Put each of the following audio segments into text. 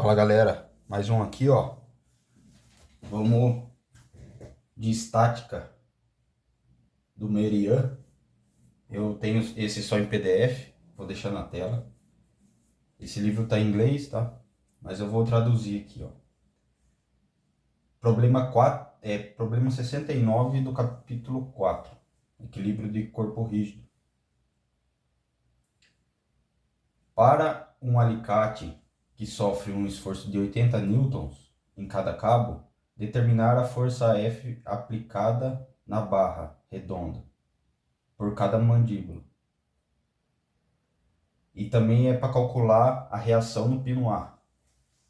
Fala galera, mais um aqui ó. Vamos de estática do Merian. Eu tenho esse só em PDF, vou deixar na tela. Esse livro tá em inglês, tá? Mas eu vou traduzir aqui ó. Problema 69 do capítulo 4. Equilíbrio de corpo rígido. Para um alicate que sofre um esforço de 80 newtons em cada cabo, determinar a força F aplicada na barra redonda por cada mandíbula. E também é para calcular a reação no pino A.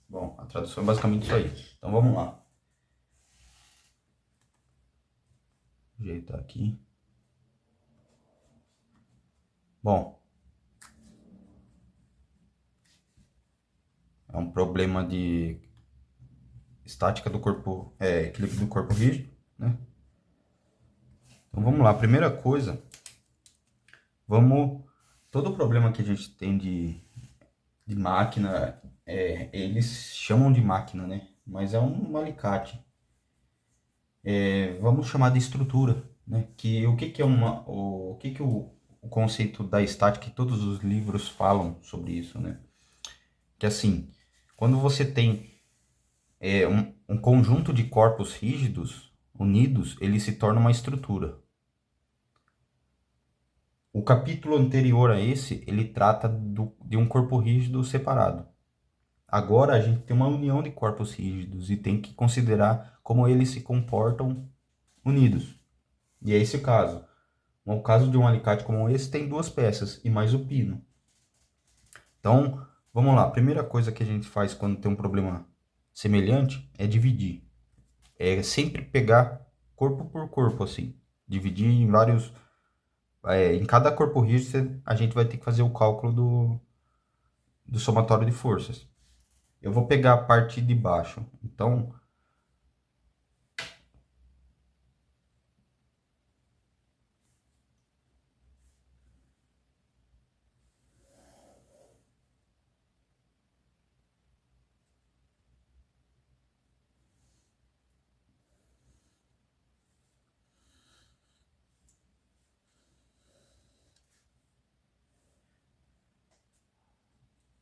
Bom, a tradução é basicamente isso aí. Então vamos lá. Vou ajeitar aqui. Bom, é um problema de estática do corpo, equilíbrio do corpo rígido, né? Então vamos lá, primeira coisa, todo o problema que a gente tem de máquina, eles chamam de máquina, né? Mas é um alicate. Vamos chamar de estrutura, né? O conceito da estática, que todos os livros falam sobre isso, né? Que assim, quando você tem um conjunto de corpos rígidos unidos, ele se torna uma estrutura. O capítulo anterior a esse, ele trata de um corpo rígido separado. Agora a gente tem uma união de corpos rígidos e tem que considerar como eles se comportam unidos. E é esse o caso. No caso de um alicate como esse, tem duas peças e mais o pino. Então, vamos lá. A primeira coisa que a gente faz quando tem um problema semelhante é dividir. É sempre pegar corpo por corpo, assim. Dividir em vários... em cada corpo rígido, a gente vai ter que fazer o cálculo do somatório de forças. Eu vou pegar a parte de baixo. Então,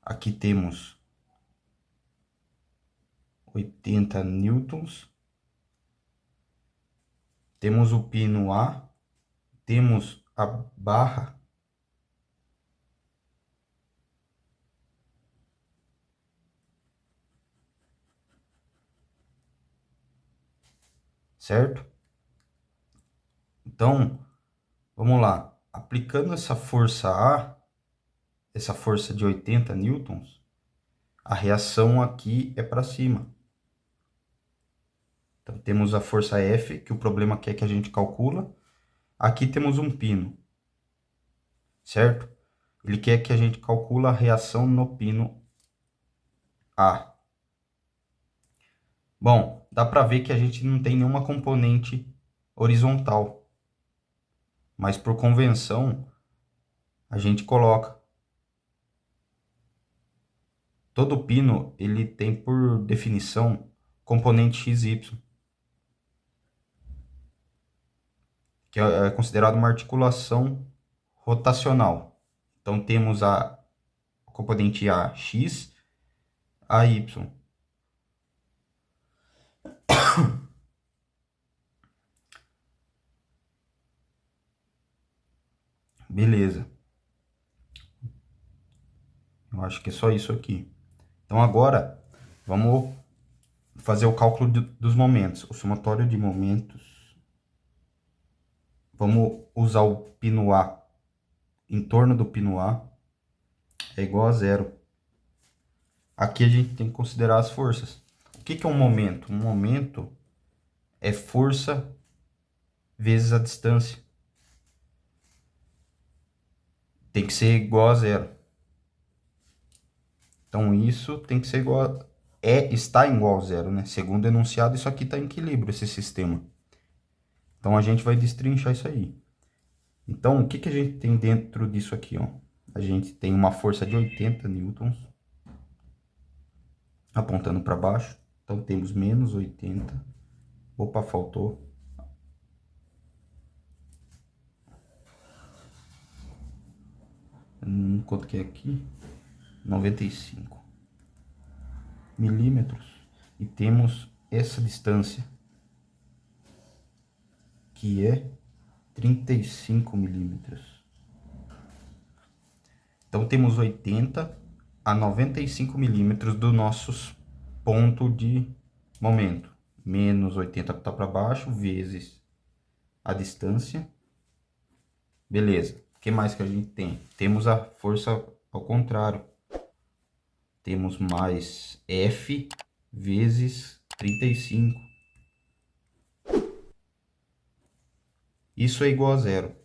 aqui temos 80 newtons. Temos o pino A. Temos a barra. Certo? Então, vamos lá. Aplicando essa força A, essa força de 80 newtons, a reação aqui é para cima. Então, temos a força F, que o problema quer que a gente calcula. Aqui temos um pino, certo? Ele quer que a gente calcule a reação no pino A. Bom, dá para ver que a gente não tem nenhuma componente horizontal. Mas por convenção, a gente coloca. Todo pino, ele tem por definição componente XY, que é considerado uma articulação rotacional. Então temos a componente AX, AY. Beleza. Eu acho que é só isso aqui. Então agora vamos fazer o cálculo dos momentos, o somatório de momentos. Vamos usar o pino A em torno do pino A é igual a zero. Aqui a gente tem que considerar as forças. O que é um momento? Um momento é força vezes a distância. Tem que ser igual a zero. Então isso tem que ser igual a... está igual a zero, né? Segundo o enunciado, isso aqui está em equilíbrio, esse sistema. Então a gente vai destrinchar isso aí. Então o que a gente tem dentro disso aqui, ó? A gente tem uma força de 80 newtons. apontando para baixo. Então temos menos 80. Opa, faltou. Quanto que é aqui? 95 milímetros. E temos essa distância, que é 35 milímetros. Então temos 80 a 95 milímetros do nosso ponto de momento. Menos 80 está para baixo, vezes a distância. Beleza. O que mais que a gente tem? Temos a força ao contrário. Temos mais F vezes 35. Isso é igual a zero.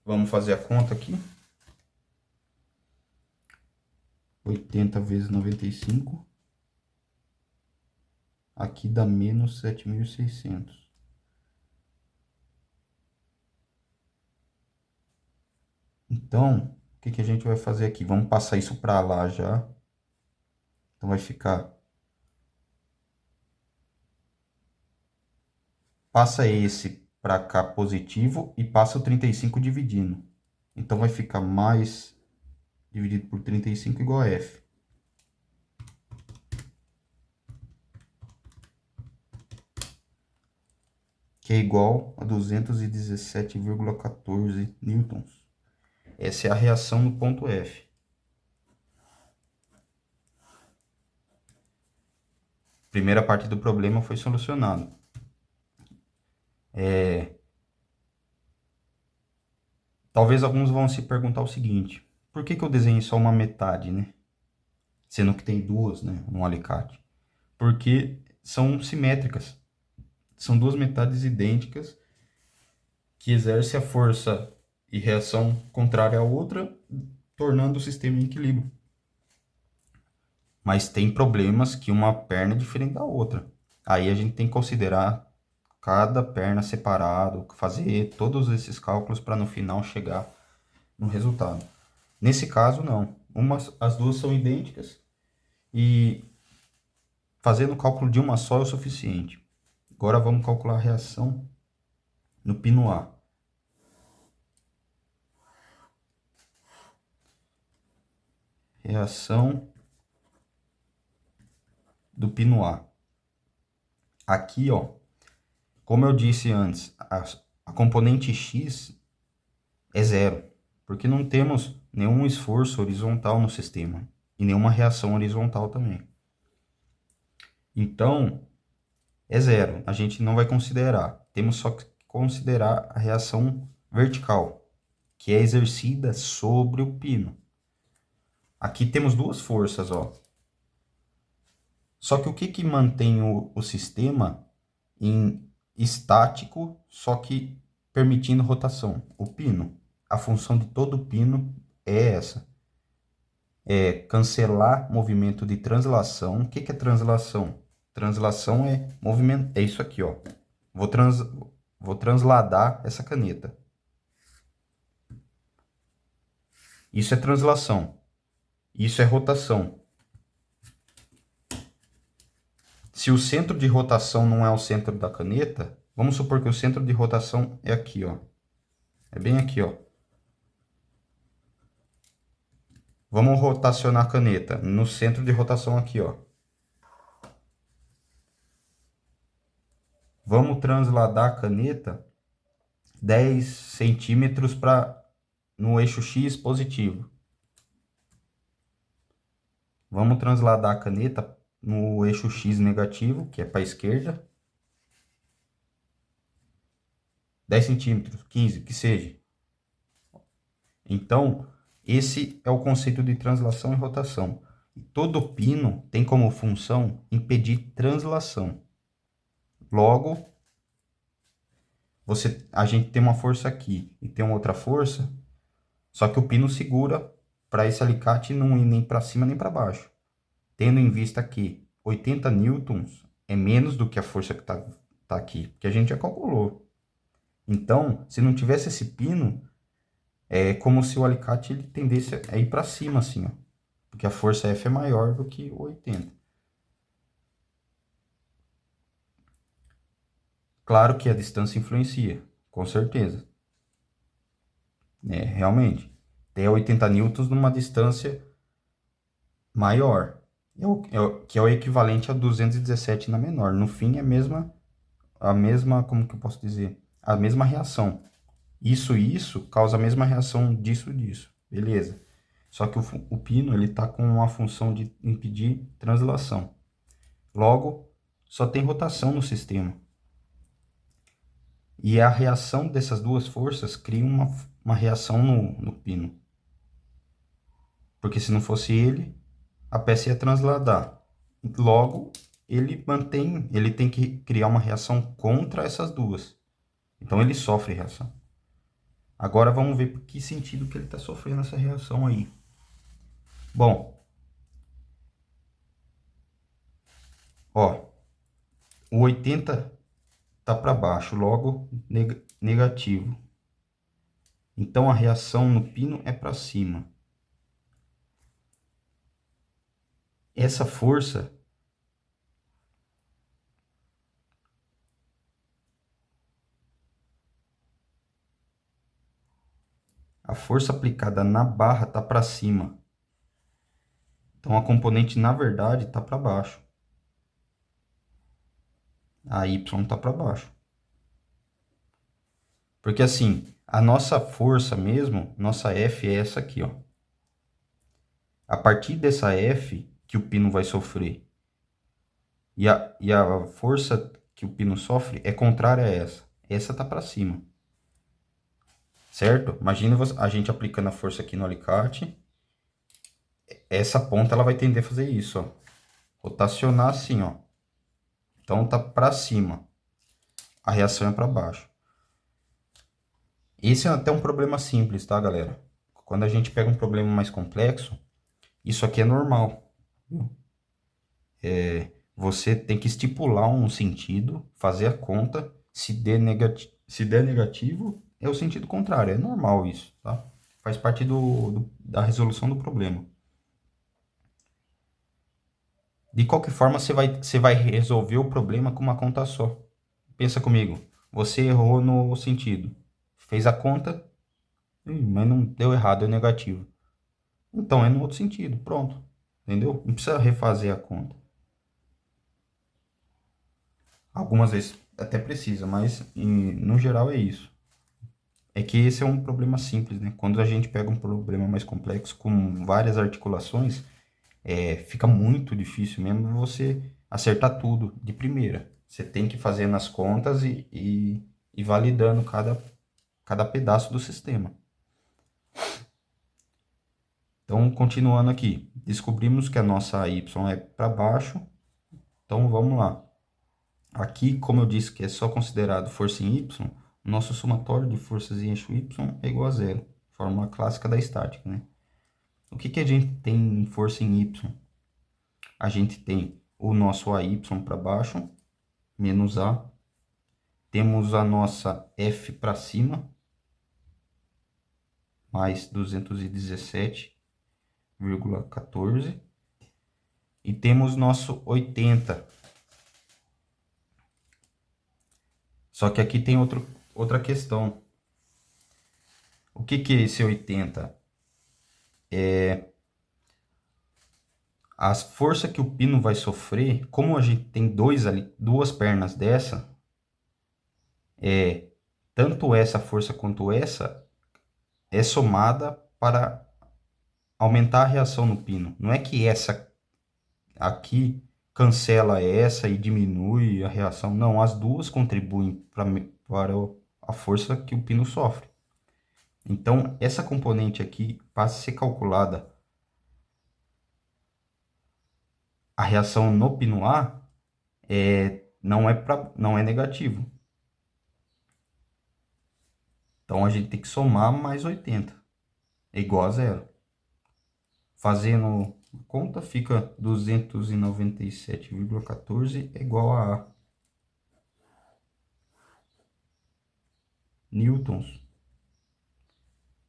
Vamos fazer a conta aqui. 80 vezes 95. Aqui dá menos 7.600. Então, o que a gente vai fazer aqui? Vamos passar isso para lá já. Então vai ficar... Passa esse para cá positivo e passa o 35 dividindo. Então vai ficar mais dividido por 35 igual a F. Que é igual a 217,14 newtons. Essa é a reação no ponto F. Primeira parte do problema foi solucionada. Talvez alguns vão se perguntar o seguinte: por que eu desenhei só uma metade, né? Sendo que tem duas, né, no alicate? Porque são simétricas. São duas metades idênticas que exercem a força e reação contrária à outra, tornando o sistema em equilíbrio. Mas tem problemas que uma perna é diferente da outra. Aí a gente tem que considerar cada perna separado, fazer todos esses cálculos para no final chegar no resultado. Nesse caso, não. As duas são idênticas e fazendo o cálculo de uma só é o suficiente. Agora vamos calcular a reação no pino A. Reação do pino A. Aqui, ó, como eu disse antes, a componente X é zero, porque não temos nenhum esforço horizontal no sistema e nenhuma reação horizontal também. Então, é zero, a gente não vai considerar. Temos só que considerar a reação vertical, que é exercida sobre o pino. Aqui temos duas forças, ó. Só que o que mantém o sistema em estático, só que permitindo rotação? O pino. A função de todo pino é essa. É cancelar movimento de translação. O que é translação? Translação é movimento, é isso aqui, ó. Vou transladar essa caneta. Isso é translação. Isso é rotação. Se o centro de rotação não é o centro da caneta, vamos supor que o centro de rotação é aqui, ó. É bem aqui, ó. Vamos rotacionar a caneta no centro de rotação aqui, ó. Vamos transladar a caneta 10 centímetros no eixo X positivo. Vamos transladar a caneta no eixo X negativo, que é para a esquerda. 10 centímetros, 15, que seja. Então, esse é o conceito de translação e rotação. Todo pino tem como função impedir translação. Logo, a gente tem uma força aqui e tem uma outra força, só que o pino segura para esse alicate não ir nem para cima nem para baixo. Tendo em vista que 80 newtons é menos do que a força que tá aqui, que a gente já calculou. Então, se não tivesse esse pino, é como se o alicate ele tendesse a ir para cima, assim, ó. porque a força F é maior do que o 80. Claro que a distância influencia, com certeza. Realmente. Tem 80 newtons numa distância maior, que é o equivalente a 217 na menor. No fim, é a mesma, como que eu posso dizer? A mesma reação. Isso causa a mesma reação disso. Beleza. Só que o pino, ele tá com uma função de impedir translação. Logo, só tem rotação no sistema. E a reação dessas duas forças cria uma reação no pino. Porque se não fosse ele, a peça ia transladar. Logo, ele tem que criar uma reação contra essas duas. Então ele sofre reação. Agora vamos ver por que sentido que ele está sofrendo essa reação aí. Bom, ó, o 80 está para baixo, logo negativo. Então a reação no pino é para cima. Essa força a força aplicada na barra está para cima. Então a componente na verdade está para baixo. A Y está para baixo. Porque assim, a nossa força mesmo, nossa F é essa aqui, ó. A partir dessa F que o pino vai sofrer. E a força que o pino sofre é contrária a essa. Essa tá para cima. Certo? Imagina a gente aplicando a força aqui no alicate. Essa ponta ela vai tender a fazer isso, ó. Rotacionar assim, ó. Então tá para cima. A reação é para baixo. Esse é até um problema simples, tá, galera? Quando a gente pega um problema mais complexo, isso aqui é normal. Viu? Você tem que estipular um sentido, fazer a conta. Se der negativo, é o sentido contrário. É normal isso, tá? Faz parte da resolução do problema. De qualquer forma, você vai resolver o problema com uma conta só. Pensa comigo. Você errou no sentido. Fez a conta, mas não deu errado, é negativo. Então, é no outro sentido. Pronto. Entendeu? Não precisa refazer a conta. Algumas vezes até precisa, mas no geral é isso. É que esse é um problema simples, né? Quando a gente pega um problema mais complexo com várias articulações, fica muito difícil mesmo você acertar tudo de primeira. Você tem que fazer nas contas e validando cada pedaço do sistema. Então, continuando aqui, descobrimos que a nossa Y é para baixo, então vamos lá. Aqui, como eu disse que é só considerado força em Y, o nosso somatório de forças em eixo Y é igual a zero. Fórmula clássica da estática, né? O que a gente tem em força em Y? A gente tem o nosso AY para baixo, menos A. Temos a nossa F para cima, mais 217,14. E temos nosso 80. Só que aqui tem outra questão. O que é esse 80? A força que o pino vai sofrer, como a gente tem duas pernas dessa, tanto essa força quanto essa é somada para aumentar a reação no pino. Não é que essa aqui cancela essa e diminui a reação. Não, as duas contribuem para a força que o pino sofre. Então, essa componente aqui passa a ser calculada. A reação no pino A não é negativo. Então, a gente tem que somar mais 80. É igual a zero. Fazendo conta, fica 297,14 é igual a newtons.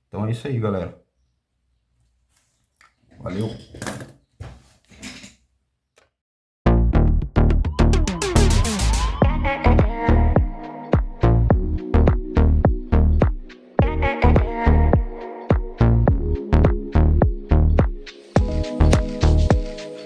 Então é isso aí, galera. Valeu!